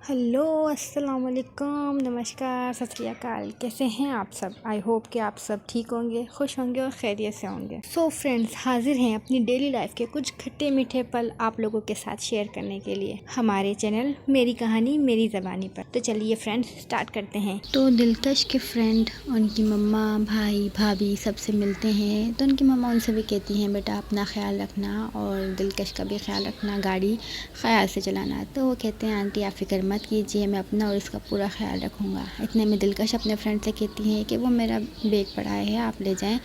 Hello, अस्सलाम वालेकुम, नमस्कार, सत श्री अकाल। कैसे हैं आप सब? आई होप कि आप सब ठीक होंगे, खुश होंगे और खैरियत से होंगे। सो फ्रेंड्स, हाजिर हैं अपनी डेली लाइफ के कुछ खट्टे मीठे पल आप लोगों के साथ शेयर करने के लिए हमारे चैनल मेरी कहानी मेरी ज़बानी पर। तो चलिए फ्रेंड्स, स्टार्ट करते हैं। तो दिलकश के फ्रेंड उनकी मम्मा, भाई, भाभी सबसे मिलते हैं। तो उनकी मम्मा उनसे भी कहती हैं, बेटा अपना ख्याल रखना और दिलकश का भी ख्याल रखना, गाड़ी ख्याल से चलाना। तो वो कहते हैं, आंटी आप फिक्र मत कीजिए, मैं अपना और इसका पूरा ख्याल रखूँगा। इतने में दिलकश अपने फ्रेंड से कहती हैं कि वो मेरा बैग पड़ा है, आप ले जाएं,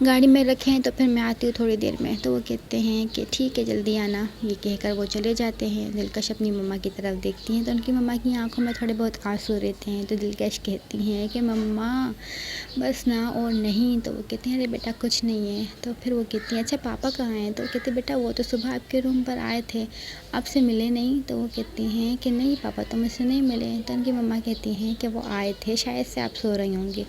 गाड़ी में रखें, तो फिर मैं आती हूँ थोड़ी देर में। तो वो कहते हैं कि ठीक है, जल्दी आना। ये कहकर वो चले जाते हैं। दिलकश अपनी मम्मा की तरफ देखती हैं तो उनकी मम्मा की आंखों में थोड़े बहुत आंसू रहते हैं। तो दिलकश कहती हैं कि मम्मा बस ना, और नहीं। तो वो कहते हैं, अरे बेटा कुछ नहीं है। तो फिर वो कहती हैं, अच्छा पापा कहाँ हैं? तो कहते बेटा वो तो सुबह आपके रूम पर आए थे, आपसे मिले नहीं। तो वो कहती हैं कि नहीं पापा तो मुझसे नहीं मिले। तो उनकी मम्मा कहती हैं कि वो आए थे, शायद से आप सो रही होंगी।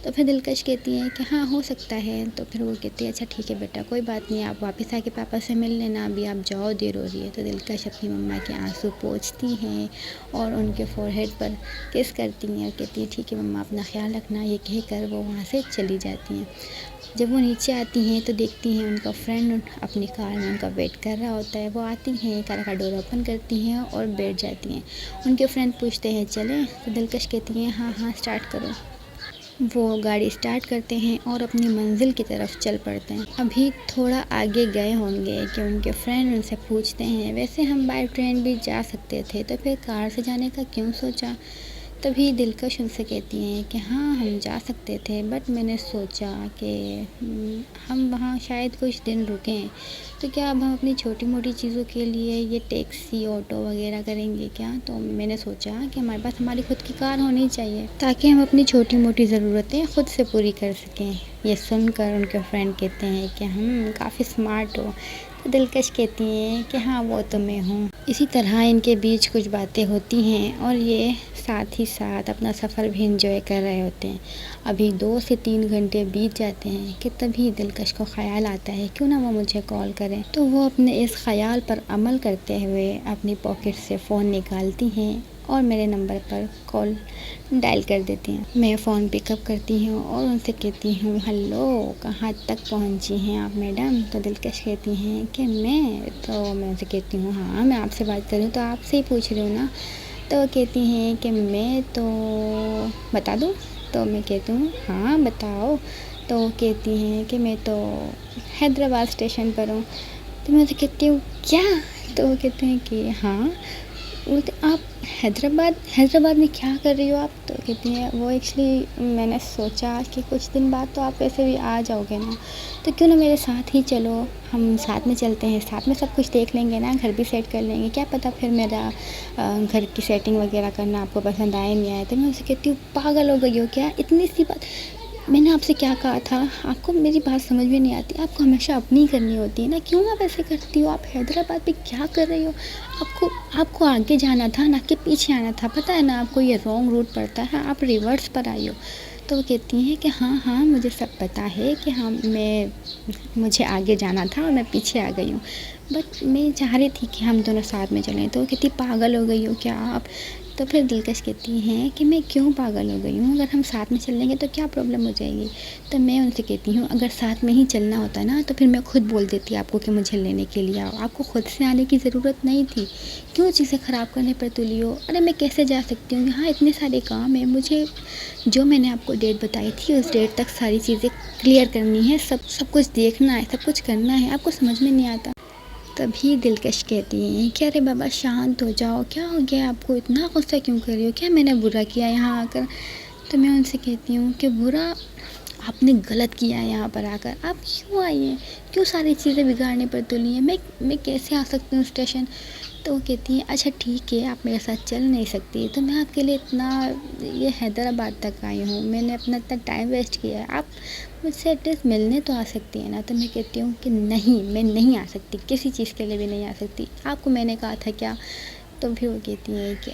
तो फिर दिलकश कहती हैं कि हाँ हो सकता है। तो फिर वो कहती है, अच्छा ठीक है बेटा, कोई बात नहीं, आप वापस आके पापा से मिल लेना, अभी आप जाओ, देर हो रही है। तो दिलकश अपनी मम्मा के आंसू पोंछती हैं और उनके फोरहेड पर किस करती हैं और कहती है, ठीक है मम्मा, अपना ख्याल रखना। ये कहकर वो वहाँ से चली जाती हैं। जब वो नीचे आती हैं तो देखती हैं उनका फ्रेंड अपनी कार में उनका वेट कर रहा होता है। वो आती हैं, कार का डोर ओपन करती हैं और बैठ जाती हैं। उनके फ्रेंड पूछते हैं, चलें? तो दिलकश कहती हैं, हाँ हाँ स्टार्ट करो। वो गाड़ी स्टार्ट करते हैं और अपनी मंजिल की तरफ चल पड़ते हैं। अभी थोड़ा आगे गए होंगे कि उनके फ्रेंड उनसे पूछते हैं, वैसे हम बाय ट्रेन भी जा सकते थे, तो फिर कार से जाने का क्यों सोचा? तभी दिलकश उनसे कहती हैं कि हाँ हम जा सकते थे, बट मैंने सोचा कि हम वहाँ शायद कुछ दिन रुकें, तो क्या अब हम अपनी छोटी मोटी चीज़ों के लिए ये टैक्सी ऑटो वगैरह करेंगे क्या? तो मैंने सोचा कि हमारे पास हमारी खुद की कार होनी चाहिए ताकि हम अपनी छोटी मोटी ज़रूरतें खुद से पूरी कर सकें। ये सुनकर उनके फ्रेंड कहते हैं कि हम काफ़ी स्मार्ट हो। तो दिलकश कहती हैं कि हाँ वो तो मैं हूँ। इसी तरह इनके बीच कुछ बातें होती हैं और ये साथ ही साथ अपना सफ़र भी इंजॉय कर रहे होते हैं। अभी 2 से 3 घंटे बीत जाते हैं कि तभी दिलकश को ख़याल आता है, क्यों ना वो मुझे कॉल करें। तो वो अपने इस ख़याल पर अमल करते हुए अपनी पॉकेट से फ़ोन निकालती हैं और मेरे नंबर पर कॉल डायल कर देती हैं। मैं फ़ोन पिकअप करती हूँ और उनसे कहती हूँ, हेलो, कहाँ तक पहुँची हैं आप मैडम? तो दिलकश कहती हैं कि मैं उनसे कहती हूँ, हाँ मैं आपसे बात कर रही हूँ, तो आपसे ही पूछ रही हूँ ना। तो वो कहती हैं कि मैं तो बता दूँ? तो मैं कहती हूँ हाँ बताओ। तो वो कहती हैं कि मैं तो हैदराबाद स्टेशन पर हूँ। तो मैं उनसे कहती हूँ क्या? तो वो कहते हैं कि हाँ। वो तो आप हैदराबाद में क्या कर रही हो आप? तो कहती हैं, वो एक्चुअली मैंने सोचा कि कुछ दिन बाद तो आप वैसे भी आ जाओगे ना, तो क्यों ना मेरे साथ ही चलो, हम साथ में चलते हैं, साथ में सब कुछ देख लेंगे ना, घर भी सेट कर लेंगे, क्या पता फिर मेरा घर की सेटिंग वगैरह करना आपको पसंद आए नहीं आए। तो मैं उनसे कहती हूँ, पागल हो गई हो क्या? इतनी सी बात, मैंने आपसे क्या कहा था? आपको मेरी बात समझ में नहीं आती, आपको हमेशा अपनी करनी होती है ना, क्यों आप ऐसे करती हो? आप हैदराबाद पे क्या कर रही हो? आपको आगे जाना था ना कि पीछे आना था, पता है ना आपको ये रॉन्ग रूट पड़ता है, आप रिवर्स पर आई हो। तो वो कहती हैं कि हाँ हाँ मुझे सब पता है कि हाँ मुझे आगे जाना था और मैं पीछे आ गई हूँ, बट मैं चाह रही थी कि हम दोनों साथ में चलें। तो वो कहती, पागल हो गई हो क्या आप? तो फिर दिलकश कहती हैं कि मैं क्यों पागल हो गई हूँ, अगर हम साथ में चल लेंगे तो क्या प्रॉब्लम हो जाएगी? तो मैं उनसे कहती हूँ, अगर साथ में ही चलना होता ना तो फिर मैं खुद बोल देती आपको कि मुझे लेने के लिए आओ, आपको खुद से आने की ज़रूरत नहीं थी, क्यों चीज़ें ख़राब करने पर तुली हो? अरे मैं कैसे जा सकती हूँ, यहाँ इतने सारे काम है मुझे, जो मैंने आपको डेट बताई थी उस डेट तक सारी चीज़ें क्लियर करनी है, सब कुछ देखना है, सब कुछ करना है, आपको समझ में नहीं आता? तभी दिलकश कहती हैं कि अरे बाबा शांत हो जाओ, क्या हो गया आपको, इतना गुस्सा क्यों कर रही हो, क्या मैंने बुरा किया यहाँ आकर? तो मैं उनसे कहती हूँ कि बुरा आपने गलत किया है, यहाँ पर आकर आप क्यों आई हैं, क्यों सारी चीज़ें बिगाड़ने पर तुली हैं, मैं कैसे आ सकती हूँ स्टेशन? तो वो कहती हैं, अच्छा ठीक है आप मेरे साथ चल नहीं सकती, तो मैं आपके लिए इतना ये हैदराबाद तक आई हूँ, मैंने अपना इतना टाइम वेस्ट किया है, आप मुझसे एटलीस्ट मिलने तो आ सकती है ना? तो मैं कहती हूँ कि नहीं, मैं नहीं आ सकती, किसी चीज़ के लिए भी नहीं आ सकती, आपको मैंने कहा था क्या? तो फिर वो कहती हैं कि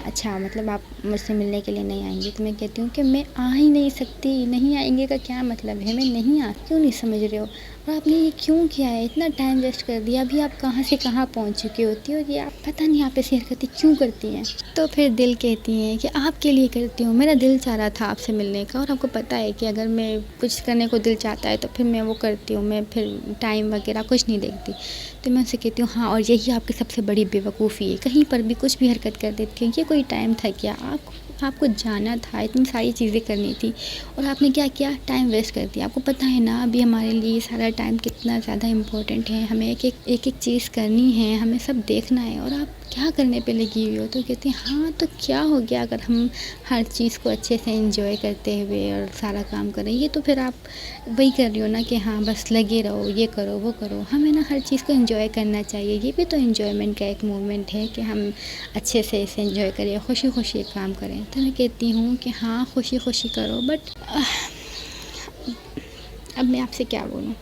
अच्छा मतलब आप मुझसे मिलने के लिए नहीं आएंगी? तो मैं कहती हूँ कि मैं आ ही नहीं सकती, नहीं आएंगे का क्या मतलब है, मैं नहीं आ, क्यों नहीं समझ रहे हो? और आपने ये क्यों किया है, इतना टाइम वेस्ट कर दिया, अभी आप कहाँ से कहाँ पहुँच चुकी होती हो, और ये आप पता नहीं आप ऐसी हरकतें क्यों करती हैं। तो फिर दिल कहती हैं कि आपके लिए करती हूँ, मेरा दिल चाह रहा था आपसे मिलने का, और आपको पता है कि अगर मैं कुछ करने को दिल चाहता है तो फिर मैं वो करती हूँ, मैं फिर टाइम वगैरह कुछ नहीं देखती। तो मैं उनसे कहती हूँ हाँ, और यही आपकी सबसे बड़ी बेवकूफ़ी है, कहीं पर भी कुछ भी हरकत कर देती हैं। ये कोई टाइम था क्या, आपको जाना था, इतनी सारी चीज़ें करनी थी, और आपने क्या किया, टाइम वेस्ट कर दिया। आपको पता है ना अभी हमारे लिए सारा टाइम कितना ज़्यादा इम्पोर्टेंट है, हमें एक एक चीज़ करनी है, हमें सब देखना है, और आप क्या करने पे लगी हुई हो। तो कहती हैं हाँ, तो क्या हो गया अगर हम हर चीज़ को अच्छे से एंजॉय करते हुए और सारा काम करें। ये तो फिर आप वही कर रही हो ना कि हाँ बस लगे रहो, ये करो वो करो। हमें ना हर चीज़ को एंजॉय करना चाहिए, ये भी तो एंजॉयमेंट का एक मूवमेंट है कि हम अच्छे से इसे एंजॉय करें, खुशी खुशी काम करें। तो मैं कहती हूँ कि हाँ खुशी खुशी करो, बट अब मैं आपसे क्या बोलूँ,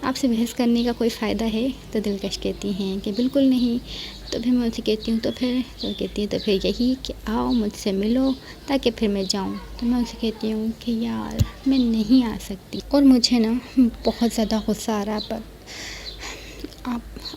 आपसे बहस करने का कोई फ़ायदा है। तो दिलकश कहती हैं कि बिल्कुल नहीं। तो फिर मैं उनसे कहती हूँ तो कहती हैं तो फिर यही कि आओ मुझसे मिलो ताकि फिर मैं जाऊँ। तो मैं उनसे कहती हूँ कि यार मैं नहीं आ सकती, और मुझे ना बहुत ज़्यादा गुस्सा आ रहा है, पर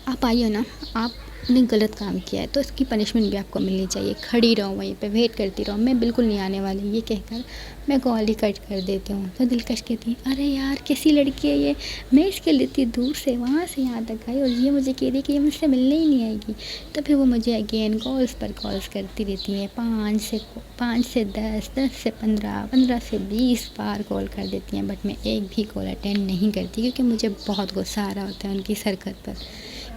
आप आइए ना, आपने गलत काम किया है तो इसकी पनिशमेंट भी आपको मिलनी चाहिए। खड़ी रहो वहीं पे, वेट करती रहो, मैं बिल्कुल नहीं आने वाली। ये कहकर मैं कॉल ही कट कर देती हूँ। तो दिलकश कहती है अरे यार कैसी लड़की है ये, मैं इसके लिए इतनी दूर से वहाँ से यहाँ तक आई, और ये मुझे कह रही है कि ये मुझसे मिलने ही नहीं आएगी। तो फिर वो मुझे अगेन कॉल्स पर कॉल्स करती रहती है, 5 से 10, 10 से 15, 15 से 20 बार कॉल कर देती हैं, बट मैं एक भी कॉल अटेंड नहीं करती, क्योंकि मुझे बहुत गुस्सा आ रहा होता है उनकी इस हरकत पर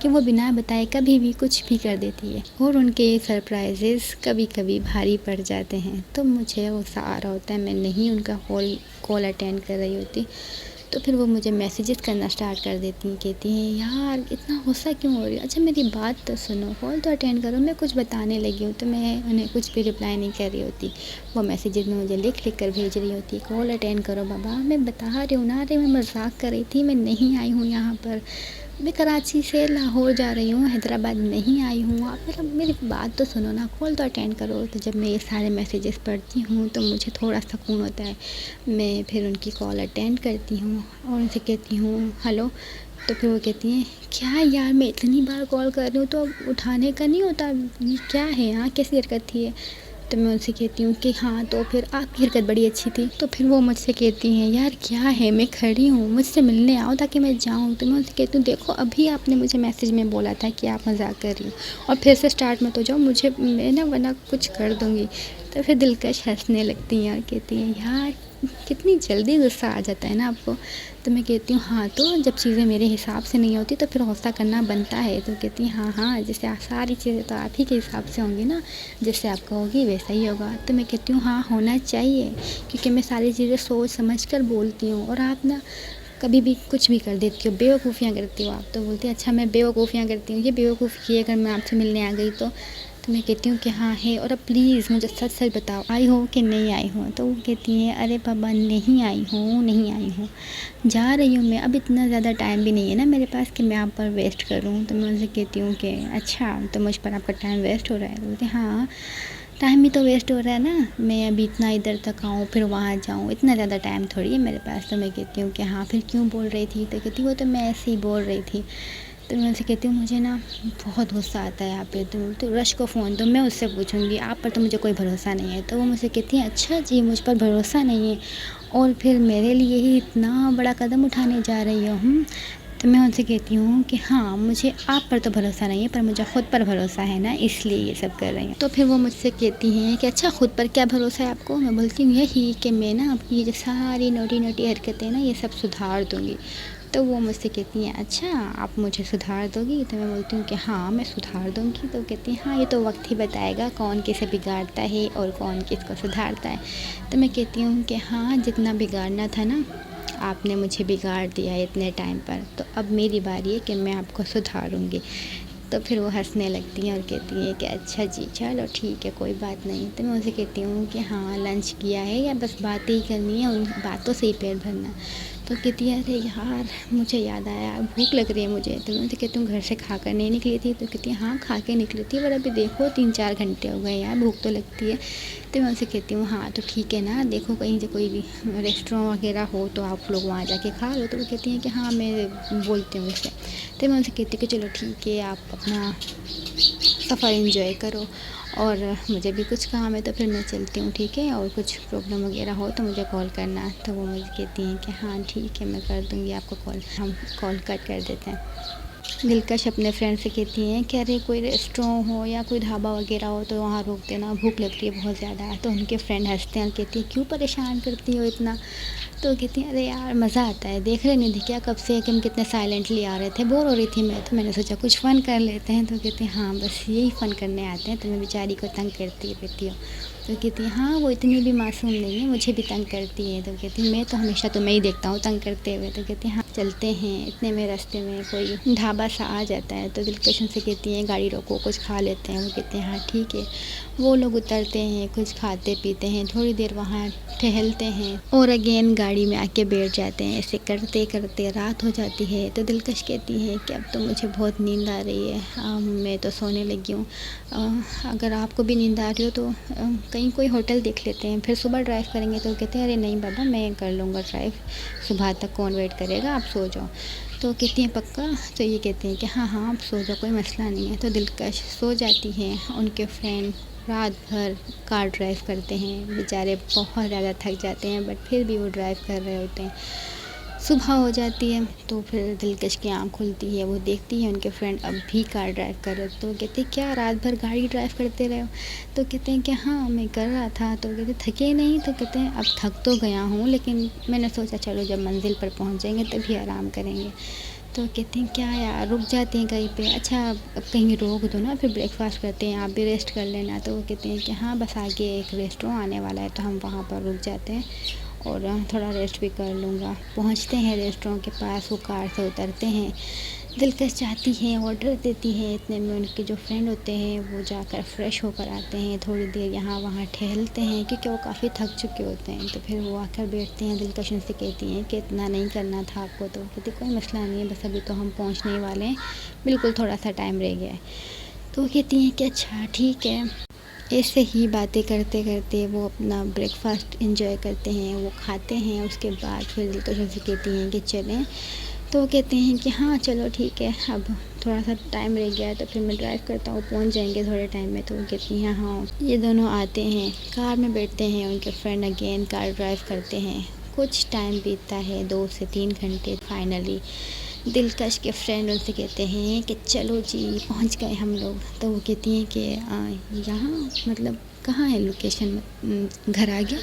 कि वो बिना बताए कभी भी कुछ भी कर देती है, और उनके सरप्राइजेज़ कभी कभी भारी पड़ जाते हैं। तो मुझे गुस्सा आ रहा होता है, मैं नहीं उनका कॉल अटेंड कर रही होती। तो फिर वो मुझे मैसेजेस करना स्टार्ट कर देती हैं, कहती हैं यार इतना गुस्सा क्यों हो रही है, अच्छा मेरी बात तो सुनो, कॉल तो अटेंड करो, मैं कुछ बताने लगी हूँ। तो मैं उन्हें कुछ भी रिप्लाई नहीं कर रही होती, वो मैसेजेस में मुझे लिख लिख कर भेज रही होती, कॉल अटेंड करो बाबा, मैं बता रही हूँ ना, अरे मैं मजाक कर रही थी, मैं नहीं आई हूँ यहाँ पर, मैं कराची से लाहौर जा रही हूँ, हैदराबाद नहीं आई हूँ, आप मतलब मेरी बात तो सुनो ना, कॉल तो अटेंड करो। तो जब मैं ये सारे मैसेजेस पढ़ती हूँ तो मुझे थोड़ा सुकून होता है, मैं फिर उनकी कॉल अटेंड करती हूँ और उनसे कहती हूँ हेलो। तो फिर वो कहती हैं क्या यार मैं इतनी बार कॉल कर रही हूँ तो अब उठाने का नहीं होता, ये क्या है यहाँ, कैसी हरकत थी है। तो मैं उनसे कहती हूँ कि हाँ तो फिर आपकी हरकत बड़ी अच्छी थी। तो फिर वो मुझसे कहती हैं यार क्या है, मैं खड़ी हूँ, मुझसे मिलने आओ ताकि मैं जाऊँ। तो मैं उनसे कहती हूँ देखो अभी आपने मुझे मैसेज में बोला था कि आप मजाक कर रही हो, और फिर से स्टार्ट मत हो जाओ, मुझे मैं ना वरना कुछ कर दूँगी। तो फिर दिलकश हंसने लगती हैं और कहती हैं यार कितनी जल्दी गुस्सा आ जाता है ना आपको। तो मैं कहती हूँ हाँ तो जब चीज़ें मेरे हिसाब से नहीं होती तो फिर गुस्सा करना बनता है। तो कहती हैं हाँ जैसे सारी चीज़ें तो आप ही के हिसाब से होंगी ना, जैसे आप कहोगी वैसा ही होगा। तो मैं कहती हूँ हाँ होना चाहिए, क्योंकि मैं सारी चीज़ें सोच समझ कर बोलती हूँ, और आप ना कभी भी कुछ भी कर देती हो, बेवकूफ़ियाँ करती हो आप। तो बोलती है अच्छा मैं बेवकूफ़ियाँ करती हूँ, ये बेवकूफ़ी है अगर मैं आपसे मिलने आ गई तो मैं कहती हूँ कि हाँ है, और अब प्लीज़ मुझे सच सच बताओ आई हो कि नहीं आई हो। तो वो कहती हैं अरे बाबा नहीं आई हूँ, नहीं आई हूँ, जा रही हूँ मैं, अब इतना ज़्यादा टाइम भी नहीं है ना मेरे पास कि मैं आप पर वेस्ट करूँ। तो मैं उनसे कहती हूँ कि अच्छा तो मुझ पर आपका टाइम वेस्ट हो रहा है। तो बोलते हाँ टाइम भी तो वेस्ट हो रहा है ना, मैं अभी इतना इधर तक आऊँ फिर वहाँ जाऊँ, इतना ज़्यादा टाइम थोड़ी है मेरे पास। तो मैं कहती हूँ कि हाँ फिर क्यों बोल रही थी। तो कहती वो तो मैं ऐसे ही बोल रही थी। तो मैं उनसे कहती हूँ मुझे ना बहुत गुस्सा आता है यहाँ पे, तो रश को फ़ोन तो मैं उससे पूछूंगी, आप पर तो मुझे कोई भरोसा नहीं है। तो वो मुझे कहती हैं अच्छा जी मुझ पर भरोसा नहीं है, और फिर मेरे लिए ही इतना बड़ा कदम उठाने जा रही हो। तो मैं उनसे कहती हूँ कि हाँ मुझे आप पर तो भरोसा नहीं है, पर मुझे ख़ुद पर भरोसा है ना, इसलिए ये सब कर रही हूँ। तो फिर वो मुझसे कहती हैं कि अच्छा ख़ुद पर क्या भरोसा है आपको। मैं बोलती हूँ यही कि मैं ना आपकी ये जो सारी नोटी नोटी हरकतें ना ये सब सुधार दूँगी। तो वो मुझसे कहती हैं अच्छा आप मुझे सुधार दोगी। तो मैं बोलती हूँ कि हाँ मैं सुधार दूँगी। तो कहती हैं हाँ ये तो वक्त ही बताएगा कौन किसे बिगाड़ता है और कौन किसको सुधारता है। तो मैं कहती हूँ कि हाँ जितना बिगाड़ना था ना आपने मुझे बिगाड़ दिया है इतने टाइम पर, तो अब मेरी बारी है कि मैं आपको सुधारूँगी। तो फिर वो हंसने लगती हैं और कहती हैं कि अच्छा जी चलो ठीक है कोई बात नहीं। तो मैं उनसे कहती हूँ कि हाँ लंच किया है या बस बातें ही करनी है, उन बातों से ही पेट भरना। तो कहती है अरे यार मुझे याद आया, भूख लग रही है मुझे। तो मैं उनसे कहती हूँ घर से खा कर नहीं निकली थी? तो कहती है हाँ खा के निकली थी, पर अभी देखो 3-4 घंटे हो गए यार, भूख तो लगती है। तो मैं उनसे कहती हूँ हाँ तो ठीक है ना, देखो कहीं से कोई भी रेस्टोरेंट वगैरह हो तो आप लोग वहाँ जाके खा लो। तो वो कहती हैं कि हाँ मैं बोलती हूँ उससे। तो मैं उनसे कहती हूँ कि चलो ठीक है, आप अपना सफ़र एंजॉय करो और मुझे भी कुछ काम है तो फिर मैं चलती हूँ, ठीक है, और कुछ प्रॉब्लम वगैरह हो तो मुझे कॉल करना। तो वो मुझे कहती हैं कि हाँ ठीक है मैं कर दूँगी आपको कॉल। हम कॉल कट कर देते हैं। दिलकश अपने फ्रेंड से कहती हैं कि अरे कोई रेस्टोरेंट हो या कोई ढाबा वगैरह हो तो वहाँ रोक देना, भूख लग रही है बहुत ज़्यादा। तो उनके फ्रेंड हंसते हैं और कहती है क्यों परेशान करती हो इतना? तो कहती हैं अरे यार मज़ा आता है, देख रहे नहीं थे क्या कब से कि हम कितने साइलेंटली आ रहे थे, बोर हो रही थी मैं, तो मैंने सोचा कुछ फ़न कर लेते हैं। तो कहती हैं हाँ बस यही फ़न करने आते हैं, तुम्हें बेचारी को तंग करती रहती हो। तो कहती है हाँ वो इतनी भी मासूम नहीं है, मुझे भी तंग करती है। तो कहती है मैं तो हमेशा तुम्हें ही देखता हूँ तंग करते हुए। तो कहती है हाँ चलते हैं। इतने में रास्ते में कोई ढाबा सा आ जाता है तो दिलकश से कहती हैं गाड़ी रोको कुछ खा लेते हैं। वो कहते हैं हाँ ठीक है। वो लोग उतरते हैं, कुछ खाते पीते हैं, थोड़ी देर वहाँ टहलते हैं और अगेन गाड़ी में आके बैठ जाते हैं। ऐसे करते करते रात हो जाती है। तो दिलकश कहती है कि अब तो मुझे बहुत नींद आ रही है, मैं तो सोने लगी हूँ। अगर आपको भी नींद आ रही हो तो कहीं कोई होटल देख लेते हैं, फिर सुबह ड्राइव करेंगे। तो कहते हैं अरे नहीं बाबा मैं कर लूँगा ड्राइव, सुबह तक कौन वेट करेगा, आप सो जाओ। तो कहती हैं पक्का? तो ये कहते हैं कि हाँ हाँ आप सो जाओ, कोई मसला नहीं है। तो दिलकश सो जाती हैं। उनके फ्रेंड रात भर कार ड्राइव करते हैं, बेचारे बहुत ज़्यादा थक जाते हैं बट फिर भी वो ड्राइव कर रहे होते हैं। सुबह हो जाती है तो फिर दिलकश की आँख खुलती है, वो देखती है उनके फ्रेंड अब भी कार ड्राइव कर रहे। तो कहते हैं क्या रात भर गाड़ी ड्राइव करते रहे हो? तो कहते हैं कि हाँ मैं कर रहा था। तो कहते थके नहीं? तो कहते हैं अब थक तो गया हूँ लेकिन मैंने सोचा चलो जब मंजिल पर पहुँच जाएंगे तभी आराम करेंगे। तो कहते हैं क्या यार रुक जाते हैं कहीं पे? अच्छा अब कहीं रोक दो ना, फिर ब्रेकफास्ट करते हैं, आप भी रेस्ट कर लेना। तो वो कहते हैं कि हाँ बस आगे एक रेस्टोरेंट आने वाला है तो हम वहाँ पर रुक जाते हैं और थोड़ा रेस्ट भी कर लूँगा। पहुँचते हैं रेस्टोरेंट के पास, वो कार से उतरते हैं। दिलकश चाहती है ऑर्डर देती है, इतने में उनके जो फ्रेंड होते हैं वो जाकर फ़्रेश होकर आते हैं, थोड़ी देर यहाँ वहाँ टहलते हैं क्योंकि वो काफ़ी थक चुके होते हैं। तो फिर वो आकर बैठते हैं। दिलकश उनसे कहती हैं कि इतना नहीं करना था आपको। तो कहती कोई मसला नहीं है, बस अभी तो हम पहुँचने ही वाले हैं, बिल्कुल थोड़ा सा टाइम रह गया है। तो वो कहती हैं कि अच्छा ठीक है। ऐसे ही बातें करते करते वो अपना ब्रेकफास्ट एंजॉय करते हैं, वो खाते हैं। उसके बाद फिर दिलकश उनसे कहती हैं कि चलें। तो वो कहते हैं कि हाँ चलो ठीक है, अब थोड़ा सा टाइम रह गया है तो फिर मैं ड्राइव करता हूँ, पहुँच जाएंगे थोड़े टाइम में। तो वो कहती हैं हाँ। ये दोनों आते हैं, कार में बैठते हैं, उनके फ्रेंड अगेन कार ड्राइव करते हैं। कुछ टाइम बीतता है, 2 से 3 घंटे। फाइनली दिलकश के फ्रेंड उनसे कहते हैं कि चलो जी पहुंच गए हम लोग। तो वो कहती हैं कि यहाँ मतलब कहाँ है लोकेशन, घर आ गया?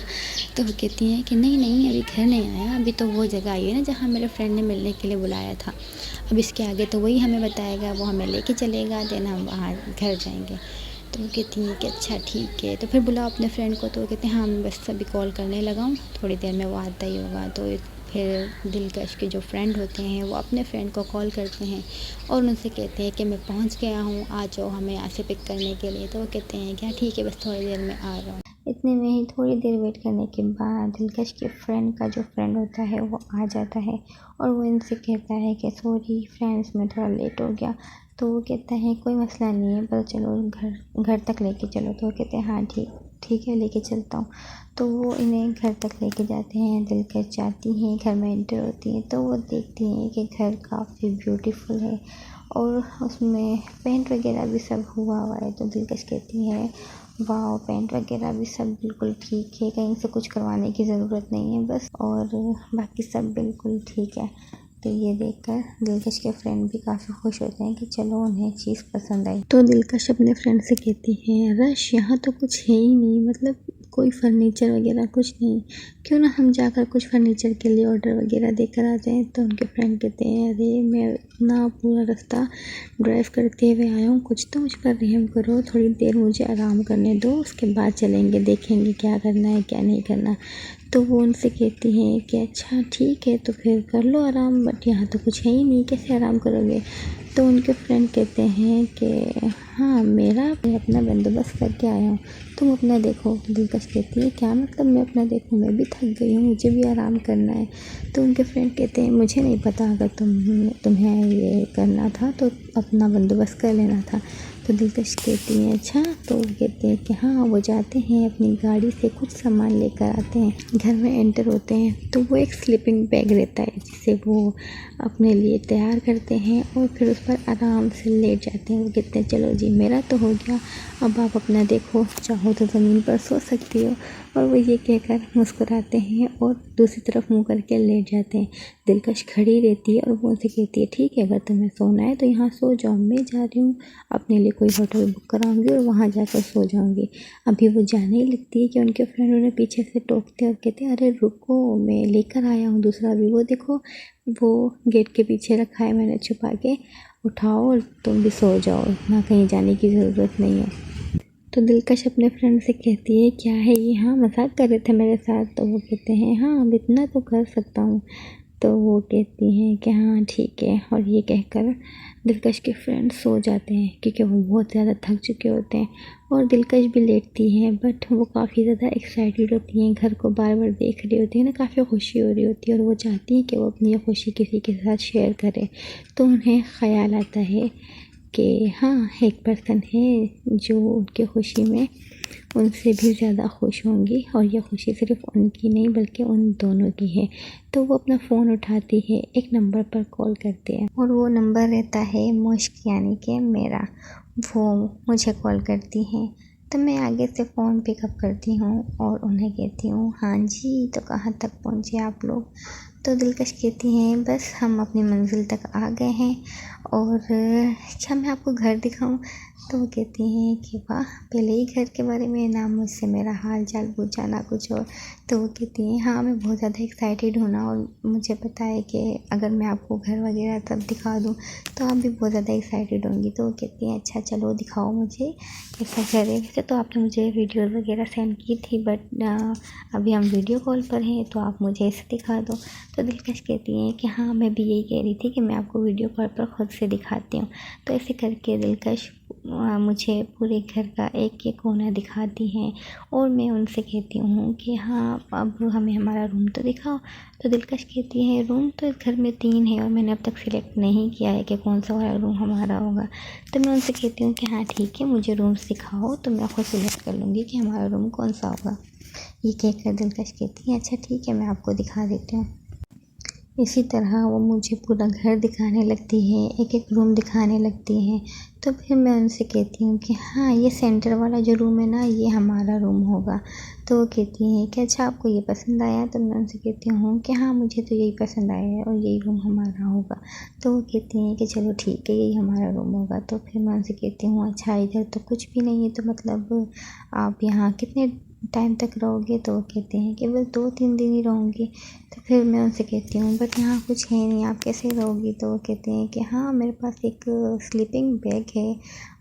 तो वो कहती हैं कि नहीं नहीं अभी घर नहीं आया, अभी तो वो जगह आई है ना जहाँ मेरे फ्रेंड ने मिलने के लिए बुलाया था। अब इसके आगे तो वही हमें बताएगा, वो हमें लेके चलेगा, देन हम वहाँ घर जाएंगे। तो वो कहती हैं कि अच्छा ठीक है, तो फिर बुलाओ अपने फ्रेंड को। तो वो कहते हैं हाँ मैं बस अभी कॉल करने लगा हूँ, थोड़ी देर में वो आता ही होगा। तो फिर दिलकश के जो फ्रेंड होते हैं वो अपने फ्रेंड को कॉल करते हैं और उनसे कहते हैं कि मैं पहुंच गया हूँ, आ जाओ हमें यहाँ से पिक करने के लिए। तो वो कहते हैं क्या ठीक है बस थोड़ी देर में आ रहा हूँ। इतने में ही थोड़ी देर वेट करने के बाद दिलकश के फ्रेंड का जो फ्रेंड होता है वो आ जाता है और वो इनसे कहता है कि सॉरी फ्रेंड्स मैं थोड़ा लेट हो गया। तो वो कहता है कोई मसला नहीं है, पर चलो घर तक लेके चलो। तो वो कहते हैं हाँ ठीक है लेके चलता हूँ। तो वो इन्हें घर तक लेके जाते हैं। दिलकश जाती हैं, घर में एंटर होती हैं तो वो देखती हैं कि घर काफ़ी ब्यूटीफुल है और उसमें पेंट वगैरह भी सब हुआ है। तो दिलकश कहती है वाह पेंट वगैरह भी सब बिल्कुल ठीक है, कहीं से कुछ करवाने की ज़रूरत नहीं है बस, और बाकी सब बिल्कुल ठीक है। तो ये देखकर दिलकश के फ्रेंड भी काफ़ी खुश होते हैं कि चलो उन्हें चीज़ पसंद आई। तो दिलकश अपने फ्रेंड से कहती है रश यहाँ तो कुछ है ही नहीं, मतलब कोई फर्नीचर वगैरह कुछ नहीं, क्यों ना हम जाकर कुछ फर्नीचर के लिए ऑर्डर वगैरह देकर आ जाएं। तो उनके फ्रेंड कहते हैं अरे मैं इतना पूरा रास्ता ड्राइव करते हुए आया हूँ, कुछ तो मुझ पर रहम करो, थोड़ी देर मुझे आराम करने दो, उसके बाद चलेंगे, देखेंगे क्या करना है क्या नहीं करना। तो वो उनसे कहती हैं कि अच्छा ठीक है तो फिर कर लो आराम, बट यहाँ तो कुछ है ही नहीं, कैसे आराम करोगे। तो उनके फ्रेंड कहते हैं कि हाँ मैं अपना बंदोबस्त करके आया हूँ, तुम अपना देखो। तो दिलकश कहती है क्या मतलब मैं अपना देखूँ, मैं भी थक गई हूँ, मुझे भी आराम करना है। तो उनके फ्रेंड कहते हैं मुझे नहीं पता, अगर तुम्हें ये करना था तो अपना बंदोबस्त कर लेना था। तो दिलकश कहती हैं अच्छा। तो वो कहते हैं कि हाँ। वो जाते हैं अपनी गाड़ी से कुछ सामान लेकर आते हैं, घर में एंटर होते हैं तो वो एक स्लीपिंग बैग रहता है जिसे वो अपने लिए तैयार करते हैं और फिर उस पर आराम से लेट जाते हैं। वो कहते हैं चलो जी मेरा तो हो गया, अब आप अपना देखो, चाहो तो ज़मीन पर सो सकती हो। और वो ये कहकर मुस्कुराते हैं और दूसरी तरफ मुँह करके लेट जाते हैं। दिलकश खड़ी रहती है और वो उनसे कहती है ठीक है, अगर तुम्हें सोना है तो यहाँ सो जाओ, मैं जा रही हूँ अपने लिए कोई होटल बुक कराऊंगी और वहाँ जाकर सो जाऊंगी। अभी वो जाने ही लगती है कि उनके फ्रेंड उन्हें पीछे से टोकते और कहते हैं अरे रुको, मैं लेकर आया हूँ दूसरा भी, वो देखो वो गेट के पीछे रखा है मैंने छुपा के, उठाओ और तुम भी सो जाओ, इतना कहीं जाने की ज़रूरत नहीं है। तो दिलकश अपने फ्रेंड से कहती है क्या है ये, हाँ मजाक कर रहे थे मेरे साथ। तो वो कहते हैं हाँ अब इतना तो कर सकता हूँ। तो वो कहती हैं कि हाँ ठीक है, और ये कहकर दिलकश के फ्रेंड सो जाते हैं क्योंकि वो बहुत ज़्यादा थक चुके होते हैं। और दिलकश भी लेटती हैं, बट वो काफ़ी ज़्यादा एक्साइटेड होती हैं, घर को बार बार देख रही होती है ना, काफ़ी खुशी हो रही होती है और वो चाहती हैं कि वो अपनी ये खुशी किसी के साथ शेयर करें। तो उन्हें ख़्याल आता है कि हाँ एक पर्सन है जो उनकी खुशी में उनसे भी ज़्यादा खुश होंगी, और यह खुशी सिर्फ उनकी नहीं बल्कि उन दोनों की है। तो वो अपना फ़ोन उठाती है, एक नंबर पर कॉल करते हैं और वो नंबर रहता है मुश्क यानी कि मेरा। वो मुझे कॉल करती हैं तो मैं आगे से फ़ोन पिकअप करती हूँ और उन्हें कहती हूँ हाँ जी, तो कहाँ तक पहुँचे आप लोग। तो दिलकश कहती हैं बस हम अपनी मंजिल तक आ गए हैं, और क्या मैं आपको घर दिखाऊं। तो वो कहती हैं कि वाह, पहले ही घर के बारे में ना मुझसे मेरा हाल चाल पूछा ना कुछ और। तो वो कहती हैं हाँ मैं बहुत ज़्यादा एक्साइटेड हूँ ना, और मुझे पता है कि अगर मैं आपको घर वगैरह तब दिखा दूँ तो आप भी बहुत ज़्यादा एक्साइटेड होंगी। तो वो कहती हैं अच्छा चलो दिखाओ मुझे कैसा घर है। वैसे तो आपने मुझे वीडियोज़ वगैरह सेंड की थी, बट अभी हम वीडियो कॉल पर हैं तो आप मुझे इसे दिखा दो। तो दिलकश कहती हैं कि हाँ मैं भी यही कह रही थी कि मैं आपको वीडियो कॉल पर ख़ुद से दिखाती हूँ। तो ऐसे करके दिलकश मुझे पूरे घर का एक एक कोना दिखाती हैं और मैं उनसे कहती हूँ कि हाँ अब हमें हमारा रूम तो दिखाओ। तो दिलकश कहती है रूम तो इस घर में 3 है और मैंने अब तक सिलेक्ट नहीं किया है कि कौन सा वाला रूम हमारा होगा। तो मैं उनसे कहती हूँ कि हाँ ठीक है, मुझे रूम्स दिखाओ तो मैं खुद सिलेक्ट कर लूँगी कि हमारा रूम कौन सा होगा। ये कहकर दिलकश कहती है अच्छा ठीक है, मैं आपको दिखा देती हूँ। इसी तरह वो मुझे पूरा घर दिखाने लगती है, एक एक रूम दिखाने लगती हैं। तो फिर मैं उनसे कहती हूँ कि हाँ ये सेंटर वाला जो रूम है ना, ये हमारा रूम होगा। तो वो कहती हैं कि अच्छा आपको ये पसंद आया। तो मैं उनसे कहती हूँ कि हाँ मुझे तो यही पसंद आया है और यही रूम हमारा होगा। तो वो कहती हैं कि चलो ठीक है, यही हमारा रूम होगा। तो फिर मैं उनसे कहती हूँ अच्छा इधर तो कुछ भी नहीं है, तो मतलब आप यहाँ कितने टाइम तक रहोगे। तो वो कहते हैं कि बस 2-3 दिन ही रहूँगी। तो फिर मैं उनसे कहती हूँ बट यहाँ कुछ है नहीं, आप कैसे रहोगी। तो वो कहते हैं कि हाँ मेरे पास एक स्लीपिंग बैग है,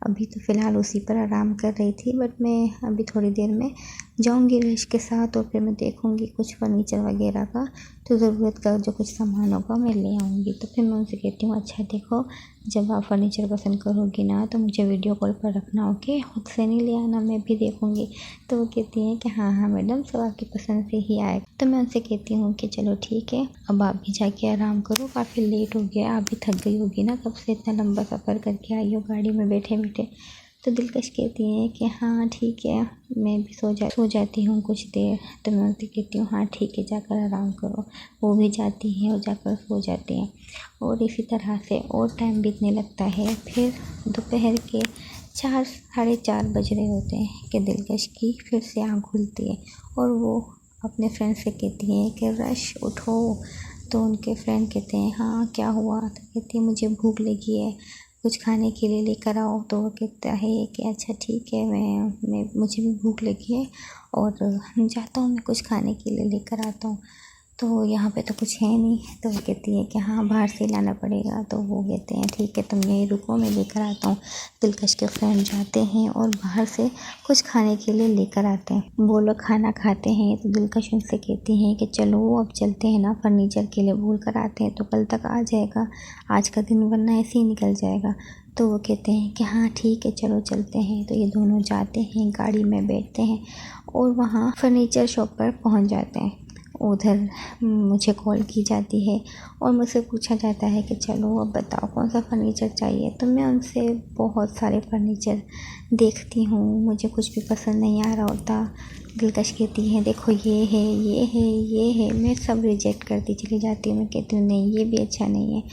अभी तो फ़िलहाल उसी पर आराम कर रही थी, बट मैं अभी थोड़ी देर में जाऊँगी रश के साथ और फिर मैं देखूँगी कुछ फर्नीचर वगैरह का, तो ज़रूरत का जो कुछ सामान होगा मैं ले आऊँगी। तो फिर मैं उनसे कहती हूँ अच्छा देखो, जब आप फर्नीचर पसंद करोगी ना तो मुझे वीडियो कॉल पर रखना, ओके, खुद से नहीं ले आना, मैं भी देखूँगी। तो वो कहती हैं कि हाँ हाँ मैडम, सब आपकी पसंद से ही आएगा। तो मैं उनसे कहती हूँ कि चलो ठीक है, अब आप भी जाके आराम करो, काफ़ी लेट हो गया, आप भी थक गई होगी ना, कब से इतना लंबा सफ़र करके आई हो गाड़ी में बैठे बैठे। तो दिलकश कहती हैं कि हाँ ठीक है, मैं भी सो जाती हूँ कुछ देर। तो मैं उनसे कहती हूँ हाँ ठीक है, जाकर आराम करो। वो भी जाती हैं और जाकर सो जाती हैं, और इसी तरह से और टाइम बीतने लगता है। फिर दोपहर के 4 साढ़े 4 बज रहे होते हैं कि दिलकश की फिर से आँख खुलती है और वो अपने फ्रेंड से कहती हैं कि रश उठो। तो उनके फ्रेंड कहते हैं हाँ क्या हुआ। तो कहती है मुझे भूख लगी है, कुछ खाने के लिए लेकर आओ। तो वो कहता है कि अच्छा ठीक है, मैं मुझे भी भूख लगी है और जाता हूँ, मैं कुछ खाने के लिए लेकर आता हूँ। तो यहाँ पे तो कुछ है नहीं। तो वो कहती है कि हाँ बाहर से लाना पड़ेगा। तो वो कहते हैं ठीक है तुम यहीं रुको, मैं लेकर आता हूँ। दिलकश के फ्रेंड जाते हैं और बाहर से कुछ खाने के लिए लेकर आते हैं। वो लोग खाना खाते हैं तो दिलकश उनसे कहती हैं कि चलो अब चलते हैं ना, फर्नीचर के लिए बोल कर आते हैं तो कल तक आ जाएगा, आज का दिन वरना ऐसे ही निकल जाएगा। तो वो कहते हैं कि हाँ ठीक है चलो चलते हैं। तो ये दोनों जाते हैं, गाड़ी में बैठते हैं और वहाँ फर्नीचर शॉप पर पहुँच जाते हैं। उधर मुझे कॉल की जाती है और मुझसे पूछा जाता है कि चलो अब बताओ कौन सा फ़र्नीचर चाहिए। तो मैं उनसे बहुत सारे फ़र्नीचर देखती हूँ, मुझे कुछ भी पसंद नहीं आ रहा होता। दिलकश कहती है देखो ये है, ये है, ये है, मैं सब रिजेक्ट करती चली जाती हूँ। मैं कहती हूँ नहीं ये भी अच्छा नहीं है,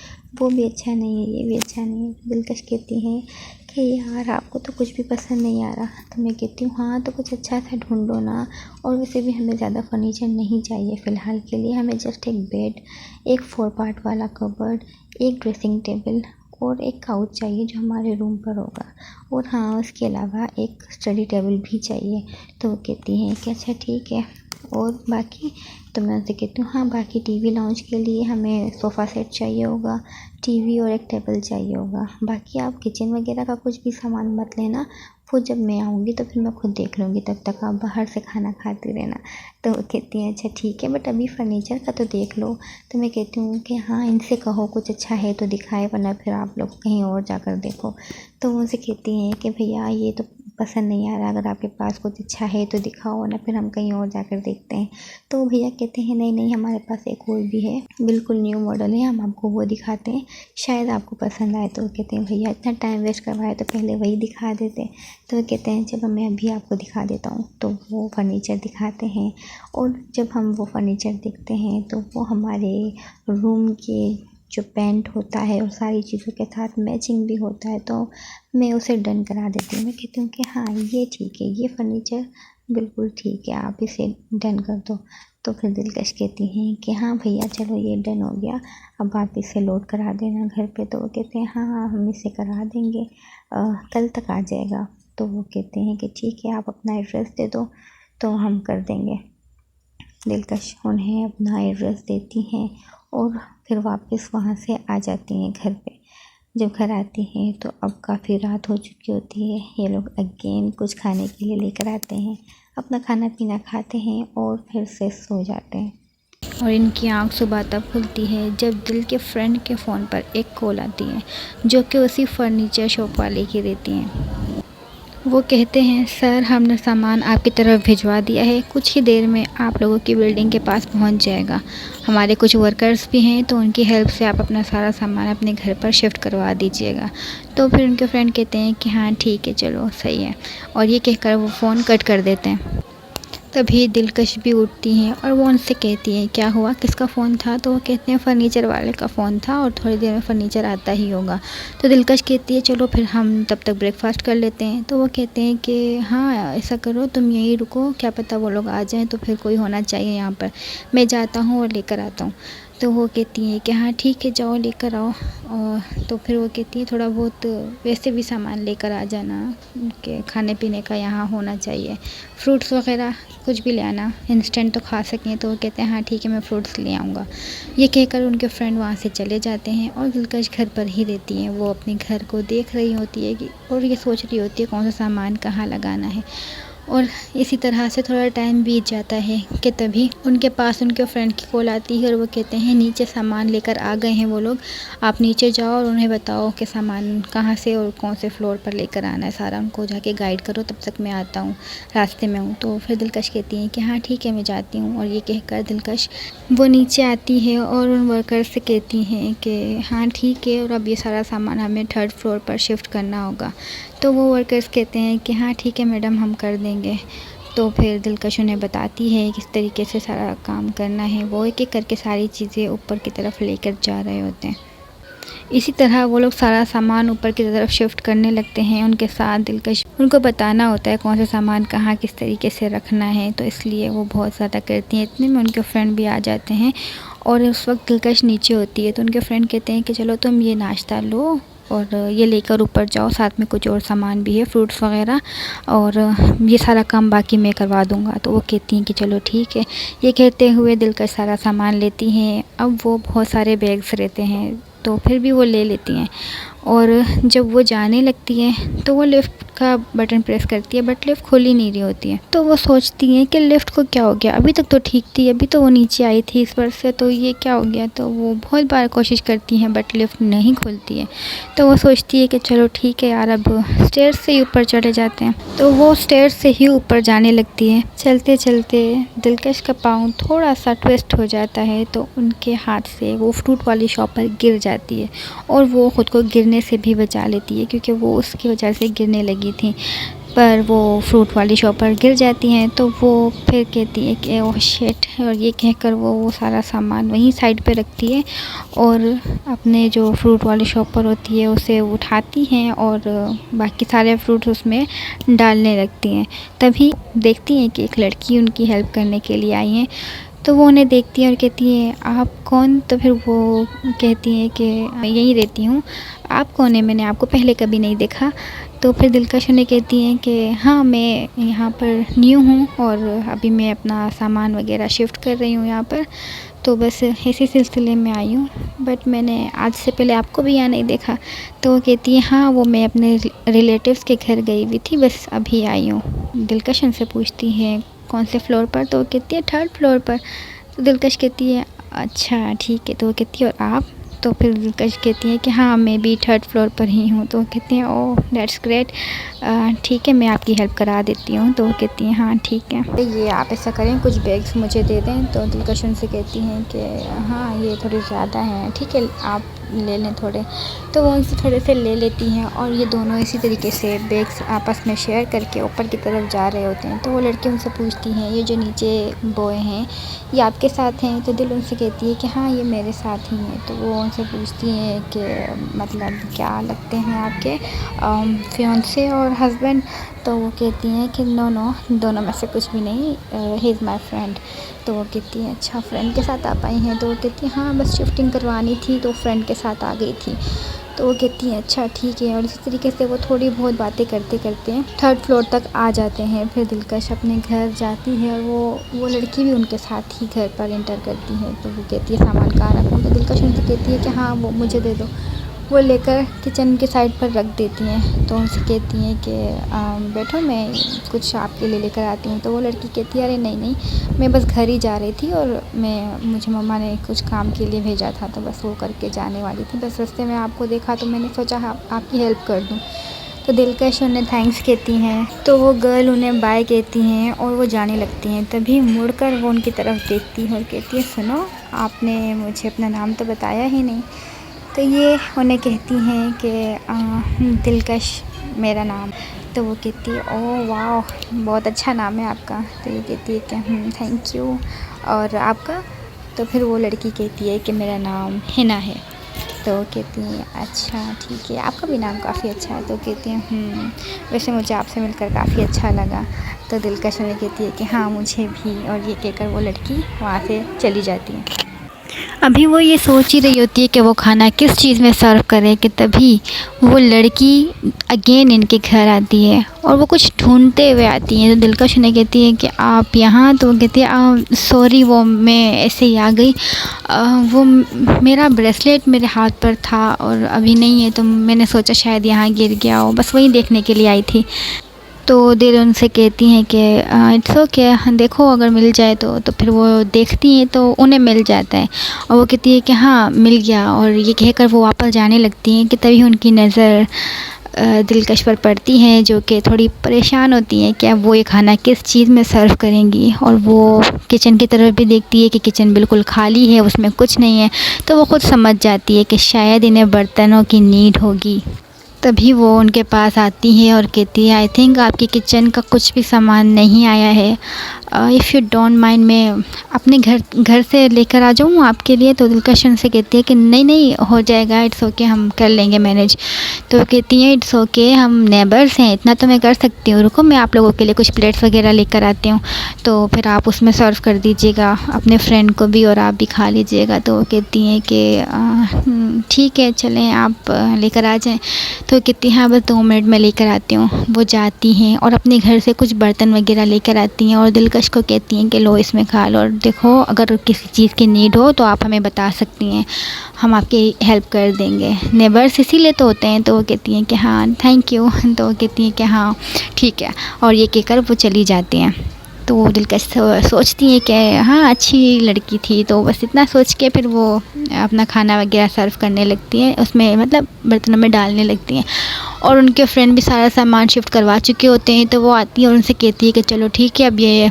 वो भी अच्छा नहीं है, ये भी अच्छा नहीं है। दिलकश कहती है कि यार आपको तो कुछ भी पसंद नहीं आ रहा। तो मैं कहती हूँ हाँ तो कुछ अच्छा सा ढूंढो ना। और वैसे भी हमें ज़्यादा फर्नीचर नहीं चाहिए फ़िलहाल के लिए, हमें जस्ट एक बेड, एक 4 पार्ट वाला कबर्ड, एक ड्रेसिंग टेबल और एक काउच चाहिए जो हमारे रूम पर होगा। और हाँ उसके अलावा एक स्टडी टेबल भी चाहिए। तो वो कहती हैं कि अच्छा ठीक है और बाकी। तो मैं उनसे कहती हूँ हाँ बाकी टीवी लाउंज के लिए हमें सोफ़ा सेट चाहिए होगा, टीवी और एक टेबल चाहिए होगा। बाकी आप किचन वगैरह का कुछ भी सामान मत लेना, वो जब मैं आऊँगी तो फिर मैं खुद देख लूँगी, तब तक आप बाहर से खाना खाते रहना। तो वो कहती हैं अच्छा ठीक है बट अभी फ़र्नीचर का तो देख लो। तो मैं कहती हूँ कि हाँ इनसे कहो कुछ अच्छा है तो दिखाए, वरना फिर आप लोग कहीं और जाकर देखो। तो वो उनसे कहती हैं कि भैया ये तो पसंद नहीं आ रहा, अगर आपके पास कुछ अच्छा है तो दिखाओ ना, फिर हम कहीं और जाकर देखते हैं। तो भैया कहते हैं नहीं नहीं हमारे पास एक और भी है, बिल्कुल न्यू मॉडल है, हम आपको वो दिखाते हैं, शायद आपको पसंद आए। तो वो कहते हैं भैया इतना टाइम वेस्ट करवाए तो पहले वही दिखा देते। तो वो कहते हैं चलो मैं अभी आपको दिखा देता हूँ। तो वो फर्नीचर दिखाते हैं और जब हम वो फर्नीचर देखते हैं तो वो हमारे रूम के जो पेंट होता है और सारी चीज़ों के साथ मैचिंग भी होता है। तो मैं उसे डन करा देती हूँ। मैं कहती हूँ कि हाँ ये ठीक है, ये फर्नीचर बिल्कुल ठीक है, आप इसे डन कर दो। तो फिर दिलकश कहती हैं कि हाँ भैया चलो ये डन हो गया, अब आप इसे लोड करा देना घर पे। तो वो कहते हैं हाँ हाँ हम इसे करा देंगे, कल तक आ जाएगा। तो वो कहते हैं कि ठीक है आप अपना एड्रेस दे दो तो हम कर देंगे। दिलकश उन्हें अपना एड्रेस देती हैं और फिर वापस वहाँ से आ जाती हैं घर पे। जब घर आती हैं तो अब काफ़ी रात हो चुकी होती है। ये लोग अगेन कुछ खाने के लिए लेकर आते हैं, अपना खाना पीना खाते हैं और फिर से सो जाते हैं। और इनकी आँख सुबह तब खुलती है जब दिल के फ्रेंड के फ़ोन पर एक कॉल आती है जो कि उसी फर्नीचर शॉप वाले की रहती हैं। वो कहते हैं सर हमने सामान आपकी तरफ भिजवा दिया है, कुछ ही देर में आप लोगों की बिल्डिंग के पास पहुंच जाएगा। हमारे कुछ वर्कर्स भी हैं तो उनकी हेल्प से आप अपना सारा सामान अपने घर पर शिफ्ट करवा दीजिएगा। तो फिर उनके फ्रेंड कहते हैं कि हाँ ठीक है चलो सही है, और ये कहकर वो फ़ोन कट कर देते हैं। तभी दिलकश भी उठती हैं और वो उनसे कहती हैं क्या हुआ, किसका फ़ोन था। तो वो कहते हैं फ़र्नीचर वाले का फ़ोन था और थोड़ी देर में फ़र्नीचर आता ही होगा। तो दिलकश कहती है चलो फिर हम तब तक ब्रेकफास्ट कर लेते हैं। तो वो कहते हैं कि हाँ ऐसा करो तुम यहीं रुको, क्या पता वो लोग आ जाएं, तो फिर कोई होना चाहिए यहाँ पर, मैं जाता हूँ और लेकर आता हूँ। तो वो कहती हैं कि हाँ ठीक है जाओ लेकर आओ। और तो फिर वो कहती है थोड़ा बहुत वैसे भी सामान लेकर आ जाना कि खाने पीने का यहाँ होना चाहिए, फ्रूट्स वगैरह कुछ भी ले आना, इंस्टेंट तो खा सकें। तो वो कहते हैं हाँ ठीक है मैं फ्रूट्स ले आऊँगा। ये कहकर उनके फ्रेंड वहाँ से चले जाते हैं और दिलकश घर पर ही रहती हैं। वो अपने घर को देख रही होती है कि और ये सोच रही होती है कौन सा सामान कहाँ लगाना है। और इसी तरह से थोड़ा टाइम बीत जाता है कि तभी उनके पास उनके फ्रेंड की कॉल आती है और वो कहते हैं नीचे सामान लेकर आ गए हैं वो लोग, आप नीचे जाओ और उन्हें बताओ कि सामान कहाँ से और कौन से फ्लोर पर लेकर आना है, सारा उनको जाके गाइड करो, तब तक मैं आता हूँ, रास्ते में हूँ। तो फिर दिलकश कहती हैं कि हाँ ठीक है मैं जाती हूँ। और ये कहकर दिलकश वो नीचे आती है और उन वर्कर से कहती हैं कि हाँ ठीक है और अब ये सारा सामान हमें 3rd फ्लोर पर शिफ्ट करना होगा। तो वो वर्कर्स कहते हैं कि हाँ ठीक है मैडम हम कर देंगे। तो फिर दिलकश उन्हें बताती है किस तरीके से सारा काम करना है। वो एक एक करके सारी चीज़ें ऊपर की तरफ लेकर जा रहे होते हैं। इसी तरह वो लोग सारा सामान ऊपर की तरफ शिफ्ट करने लगते हैं। उनके साथ दिलकश उनको बताना होता है कौन सा सामान कहाँ किस तरीके से रखना है, तो इसलिए वो बहुत ज़्यादा करती हैं। इतने में उनके फ्रेंड भी आ जाते हैं और उस वक्त दिलकश नीचे होती है। तो उनके फ्रेंड कहते हैं कि चलो तुम ये नाश्ता लो और ये लेकर ऊपर जाओ, साथ में कुछ और सामान भी है, फ्रूट्स वगैरह, और ये सारा काम बाकी मैं करवा दूँगा। तो वो कहती हैं कि चलो ठीक है। ये कहते हुए दिलकश सारा सामान लेती हैं। अब वो बहुत सारे बैग्स रहते हैं तो फिर भी वो ले लेती हैं, और जब वो जाने लगती हैं तो वो लिफ़्ट का बटन प्रेस करती है, बट लिफ़्ट खुल ही नहीं रही होती है। तो वो सोचती हैं कि लिफ़्ट को क्या हो गया, अभी तक तो ठीक थी, अभी तो वो नीचे आई थी इस बार से, तो ये क्या हो गया। तो वो बहुत बार कोशिश करती हैं बट लिफ़्ट नहीं खुलती है। तो वो सोचती है कि चलो ठीक है यार, अब स्टेयर्स से ही ऊपर चढ़े जाते हैं। तो वो स्टेयर्स से ही ऊपर जाने लगती है। चलते चलते दिलकश का पाँव थोड़ा सा ट्विस्ट हो जाता है, तो उनके हाथ से वो फ्रूट वाली शॉप पर गिर जाती है, और वो ख़ुद को गिरने से भी बचा लेती है क्योंकि वो उसकी वजह से गिरने लगी थी। पर वो फ्रूट वाली शॉप पर गिर जाती हैं, तो वो फिर कहती है कि ओह शिट, और ये कहकर वो सारा सामान वहीं साइड पे रखती है, और अपने जो फ्रूट वाली शॉप पर होती है उसे उठाती हैं और बाकी सारे फ्रूट्स उसमें डालने लगती हैं। तभी देखती हैं कि एक लड़की उनकी हेल्प करने के लिए आई है। तो वो उन्हें देखती है और कहती है आप कौन। तो फिर वो कहती हैं कि मैं यहीं रहती हूँ, आप कौन है, मैंने आपको पहले कभी नहीं देखा। तो फिर दिलकश उन्हें कहती हैं कि हाँ, मैं यहाँ पर न्यू हूँ और अभी मैं अपना सामान वगैरह शिफ्ट कर रही हूँ यहाँ पर, तो बस इसी सिलसिले में आई हूँ, बट मैंने आज से पहले आपको भी यहाँ नहीं देखा। तो वो कहती है हाँ, वो मैं अपने रिलेटिव्स के घर गई हुई थी, बस अभी आई हूँ। दिलकश उनसे पूछती है कौन से फ्लोर पर। तो वो कहती है 3rd फ्लोर पर। तो दिलकश कहती है अच्छा ठीक है। तो वो कहती है और आप। तो फिर दिलकश कहती है कि हाँ, मैं भी 3rd फ्लोर पर ही हूँ। तो वो कहती हैं ओह दैट्स ग्रेट, ठीक है, मैं आपकी हेल्प करा देती हूँ। तो वो कहती हैं हाँ ठीक है, तो ये आप ऐसा करें, कुछ बैग्स मुझे दे दें। तो दिलकश उनसे कहती हैं कि हाँ, ये थोड़े ज़्यादा हैं, ठीक है आप ले लें थोड़े। तो वो उनसे थोड़े से ले लेती हैं, और ये दोनों इसी तरीके से बैग्स आपस में शेयर करके ऊपर की तरफ जा रहे होते हैं। तो वो लड़की उनसे पूछती हैं ये जो नीचे बॉय हैं ये आपके साथ हैं। तो दिल उनसे कहती है कि हाँ, ये मेरे साथ ही हैं। तो वो उनसे पूछती हैं कि मतलब क्या लगते हैं आपके फियांसे और हस्बैंड। तो वो कहती हैं कि नो दोनों में से कुछ भी नहीं, ही इज़ माई फ्रेंड। तो वो कहती हैं अच्छा, फ्रेंड के साथ आप आई हैं। तो वो कहती हैं हाँ, बस शिफ्टिंग करवानी थी तो फ्रेंड के साथ आ गई थी। तो वो कहती हैं अच्छा ठीक है, और इसी तरीके से वो थोड़ी बहुत बातें करते करते 3rd फ्लोर तक आ जाते हैं। फिर दिलकश अपने घर जाती है, और वो लड़की भी उनके साथ ही घर पर एंटर करती है। तो वो कहती है सामान कहाँ रखूँ। तो दिलकश उनसे कहती है कि हाँ, वो मुझे दे दो। वो लेकर किचन के साइड पर रख देती हैं। तो उनसे कहती हैं कि बैठो, मैं कुछ आपके लिए लेकर आती हूँ। तो वो लड़की कहती है अरे नहीं, मैं बस घर ही जा रही थी, और मुझे मम्मा ने कुछ काम के लिए भेजा था, तो बस वो करके जाने वाली थी। बस रास्ते में आपको देखा तो मैंने सोचा आपकी हेल्प कर दूँ। तो दिलकश उन्हें थैंक्स कहती हैं। तो वो गर्ल उन्हें बाय कहती हैं और वो जाने लगती हैं। तभी मुड़कर वो उनकी तरफ देखती है और कहती है सुनो, आपने मुझे अपना नाम तो बताया ही नहीं। तो ये उन्हें कहती हैं कि दिलकश मेरा नाम। तो वो कहती है ओह वाह, बहुत अच्छा नाम है आपका। तो ये कहती है कि थैंक यू, और आपका। तो फिर वो लड़की कहती है कि मेरा नाम हिना है। तो कहती हैं अच्छा ठीक है, आपका भी नाम काफ़ी अच्छा है। तो कहती हैं वैसे मुझे आपसे मिलकर काफ़ी अच्छा लगा। तो दिलकश उन्हें कहती है कि हाँ, मुझे भी, और ये कहकर वो लड़की वहाँ से चली जाती है। अभी वो ये सोच ही रही होती है कि वो खाना किस चीज़ में सर्व करे कि तभी वो लड़की अगेन इनके घर आती है, और वो कुछ ढूंढते हुए आती है। तो दिलकश उन्हें कहती है कि आप यहाँ। तो वो कहती है सॉरी, वो मैं ऐसे ही आ गई, वो मेरा ब्रेसलेट मेरे हाथ पर था और अभी नहीं है, तो मैंने सोचा शायद यहाँ गिर गया हो, बस वही देखने के लिए आई थी। तो दिल उनसे कहती हैं कि इट्स ओके, देखो अगर मिल जाए तो फिर वो देखती हैं तो उन्हें मिल जाता है, और वो कहती है कि हाँ मिल गया, और ये कहकर वो वापस जाने लगती हैं कि तभी उनकी नज़र दिलकश पर पड़ती हैं, जो कि थोड़ी परेशान होती हैं कि अब वो ये खाना किस चीज़ में सर्व करेंगी। और वो किचन की तरफ भी देखती है कि किचन बिल्कुल खाली है, उसमें कुछ नहीं है। तो वो खुद समझ जाती है कि शायद इन्हें बर्तनों की नीड होगी। तभी वो उनके पास आती है और कहती है आई थिंक आपके किचन का कुछ भी सामान नहीं आया है, इफ़ यू डोंट माइंड मैं अपने घर से लेकर आ जाऊँ आपके लिए। तो दिलकश उनसे कहती है कि नहीं नहीं हो जाएगा, इट्स ओके, हम कर लेंगे मैनेज। तो कहती है इट्स ओके, हम नेबर्स हैं, इतना तो मैं कर सकती हूँ, रुको मैं आप लोगों के लिए कुछ प्लेट्स वगैरह लेकर आती हूँ, तो फिर आप उसमें सर्व कर दीजिएगा अपने फ्रेंड को भी और आप भी खा लीजिएगा। तो वो कहती हैं कि ठीक है चलें आप लेकर आ जाएं। तो कहती हैं हाँ बस 2 मिनट में लेकर आती हूँ। वो जाती हैं और अपने घर से कुछ बर्तन वगैरह लेकर आती हैं और दिलकश को कहती हैं कि लो इसमें खा लो, और देखो अगर किसी चीज़ की नीड हो तो आप हमें बता सकती हैं, हम आपकी हेल्प कर देंगे, नेबर्स इसीलिए तो होते हैं। तो वो कहती हैं कि हाँ थैंक यू। तो वो कहती हैं कि हाँ ठीक है, और ये कहकर वो चली जाती हैं। तो दिलकश सोचती हैं कि हाँ अच्छी लड़की थी, तो बस इतना सोच के फिर वो अपना खाना वगैरह सर्व करने लगती हैं, उसमें मतलब बर्तनों में डालने लगती हैं। और उनके फ्रेंड भी सारा सामान शिफ्ट करवा चुके होते हैं। तो वो आती है और उनसे कहती है कि चलो ठीक है अब ये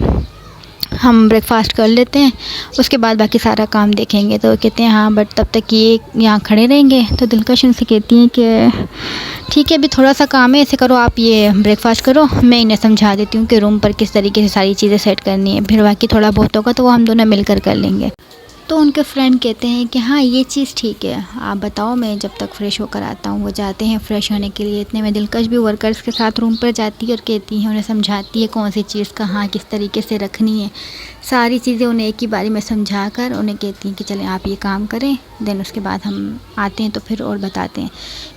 हम ब्रेकफास्ट कर लेते हैं, उसके बाद बाकी सारा काम देखेंगे। तो कहते हैं हाँ बट तब तक ये यहाँ खड़े रहेंगे। तो दिलकश उनसे कहती हैं कि ठीक है अभी थोड़ा सा काम है, ऐसे करो आप ये ब्रेकफास्ट करो, मैं इन्हें समझा देती हूँ कि रूम पर किस तरीके से सारी चीज़ें सेट करनी है, फिर बाकी थोड़ा बहुत होगा तो वो हम दोनों मिलकर कर लेंगे। तो उनके फ्रेंड कहते हैं कि हाँ ये चीज़ ठीक है, आप बताओ मैं जब तक फ़्रेश होकर आता हूँ। वो जाते हैं फ़्रेश होने के लिए। इतने में दिलकश भी वर्कर्स के साथ रूम पर जाती है और कहती है, उन्हें समझाती है कौन सी चीज़ कहाँ किस तरीके से रखनी है, सारी चीज़ें उन्हें एक ही बारी में समझा कर उन्हें कहती हैं कि चलें आप ये काम करें, देन उसके बाद हम आते हैं तो फिर और बताते हैं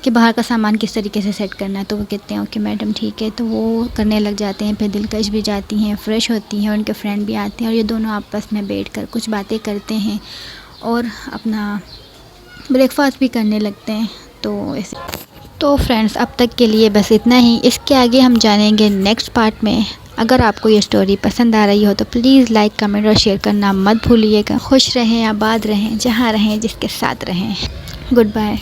कि बाहर का सामान किस तरीके से सेट करना है। तो वो कहते हैं ओके मैडम ठीक है। तो वो करने लग जाते हैं। फिर दिलकश भी जाती हैं, फ़्रेश होती हैं, उनके फ्रेंड भी आते हैं और ये दोनों आपस में बैठ कर कुछ बातें करते हैं और अपना ब्रेकफास्ट भी करने लगते हैं। तो फ्रेंड्स अब तक के लिए बस इतना ही, इसके आगे हम जानेंगे नेक्स्ट पार्ट में। अगर आपको ये स्टोरी पसंद आ रही हो तो प्लीज़ लाइक कमेंट और शेयर करना मत भूलिएगा। खुश रहें, आबाद रहें, जहाँ रहें, जिसके साथ रहें। Good bye.